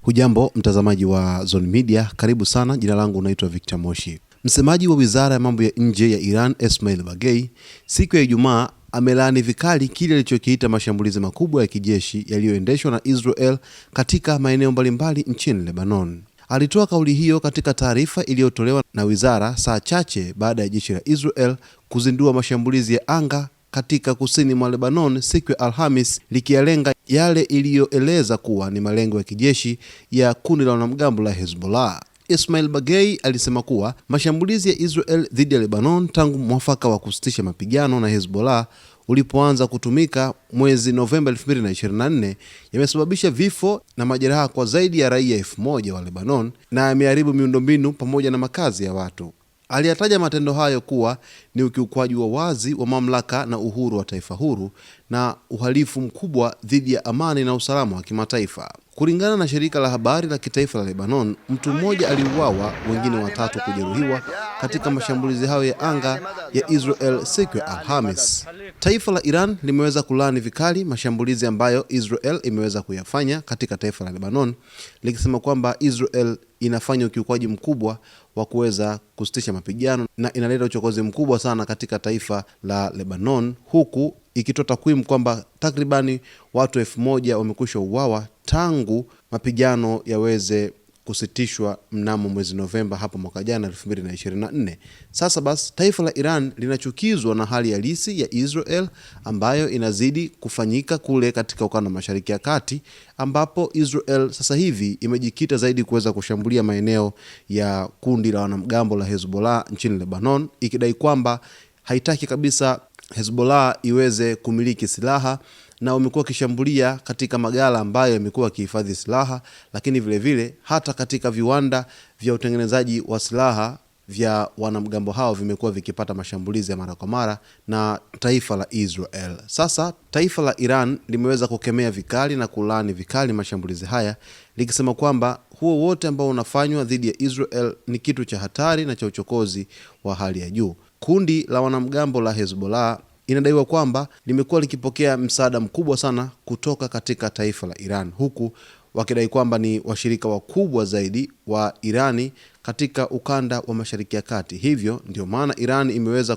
Hujambo mtazamaji wa Zone Media, karibu sana. Jina langu naitwa Victor Moshi. Msemaji wa Wizara ya Mambo ya Nje ya Iran, Esmail Bagei, siku ya Ijumaa amelaani vikali kile alichokiita mashambulizi makubwa ya kijeshi yaliyoendeshwa na Israel katika maeneo mbalimbali nchini Lebanon. Alitoa kauli hiyo katika taarifa iliyotolewa na wizara saa chache baada ya jeshi la Israel kuzindua mashambulizi ya anga katika kusini mwa Lebanon siku ya Alhamis, likiyalenga yale iliyoeleza kuwa ni malengo ya kijeshi ya kundi la wanamgambo la Hezbollah. Esmail Bagei alisema kuwa mashambulizi ya Israel dhidi ya Lebanon tangu mwafaka wa kusitisha mapigano na Hezbollah ulipoanza kutumika mwezi Novemba 2024 yamesababisha vifo na majeraha kwa zaidi ya raia 1000 wa Lebanon na yameharibu miundombinu pamoja na makazi ya watu. Aliyataja matendo hayo kuwa ni ukiukwaji wa wazi wa mamlaka na uhuru wa taifa huru na uhalifu mkubwa dhidi ya amani na usalama wa kimataifa. Kulingana na shirika la habari la kitaifa la Lebanon, mtu mmoja aliuawa, wengine 3 kujeruhiwa katika mashambulizi hayo ya anga ya Israel siku ya Alhamis. Taifa la Iran limeweza kulaani vikali mashambulizi ambayo Israel imeweza kuyafanya katika taifa la Lebanon, likisema kwamba Israel inafanya ukiukwaji mkubwa wa kuweza kusitisha mapigano na inaleta uchokozi mkubwa sana katika taifa la Lebanon, huku ikitoa takwimu kwamba takribani watu 1000 wamekwisha uawa tangu mapigano yaweze kusitishwa mnamo mwezi Novemba hapo mwaka jana 2024. Sasa basi taifa la Iran linachukizwa na hali halisi ya Israel ambayo inazidi kufanyika kule katika ukanda wa Mashariki ya Kati, ambapo Israel sasa hivi imejikita zaidi kuweza kushambulia maeneo ya kundi la wanamgambo la Hezbollah nchini Lebanon, ikidai kwamba haitaki kabisa Hezbollah iweze kumiliki silaha, na wamekuwa wakishambulia katika magala ambayo yamekuwa yakihifadhi silaha, lakini vile vile hata katika viwanda vya utengenezaji wa silaha vya wanamgambo hao vimekuwa vikipata mashambulizi ya mara kwa mara na taifa la Israel. Sasa taifa la Iran limeweza kukemea vikali na kulaani vikali mashambulizi haya, likisema kwamba huo wote ambao unafanywa dhidi ya Israel ni kitu cha hatari na cha uchokozi wa hali ya juu. Kundi la wanamgambo la Hezbollah inadaiwa kwamba limekuwa likipokea msaada mkubwa sana kutoka katika taifa la Iran, huku wakidai kwamba ni washirika wakubwa zaidi wa Irani katika ukanda wa Mashariki ya Kati. Hivyo ndio maana Iran imeweza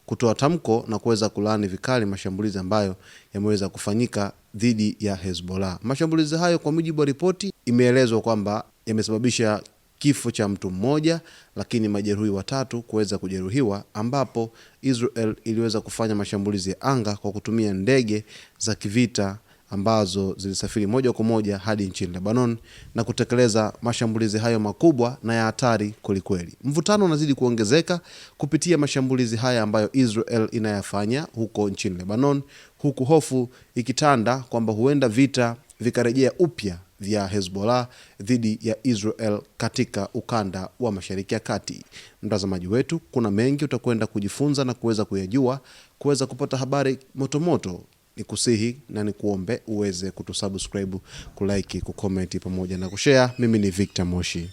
kutoa tamko na kuweza kulaani vikali mashambulizi ambayo yameweza kufanyika dhidi ya Hezbollah. Mashambulizi hayo kwa mujibu wa ripoti imeelezwa kwamba yamesababisha kifo cha mtu mmoja, lakini majeruhi 3 kuweza kujeruhiwa, ambapo Israel iliweza kufanya mashambulizi ya anga kwa kutumia ndege za kivita ambazo zilisafiri moja kwa moja hadi nchini Lebanon na kutekeleza mashambulizi hayo makubwa na ya hatari kwelikweli. Mvutano unazidi kuongezeka kupitia mashambulizi haya ambayo Israel inayafanya huko nchini Lebanon, huku hofu ikitanda kwamba huenda vita vikarejea upya vya Hezbollah dhidi ya Israel katika ukanda wa Mashariki ya Kati. Mtazamaji wetu, kuna mengi utakwenda kujifunza na kuweza kuyajua, kuweza kupata habari motomoto. Nikusihi na nikuombe uweze kutusubscribe, kulike, kucomment pamoja na kushare. Mimi ni Victor Moshi.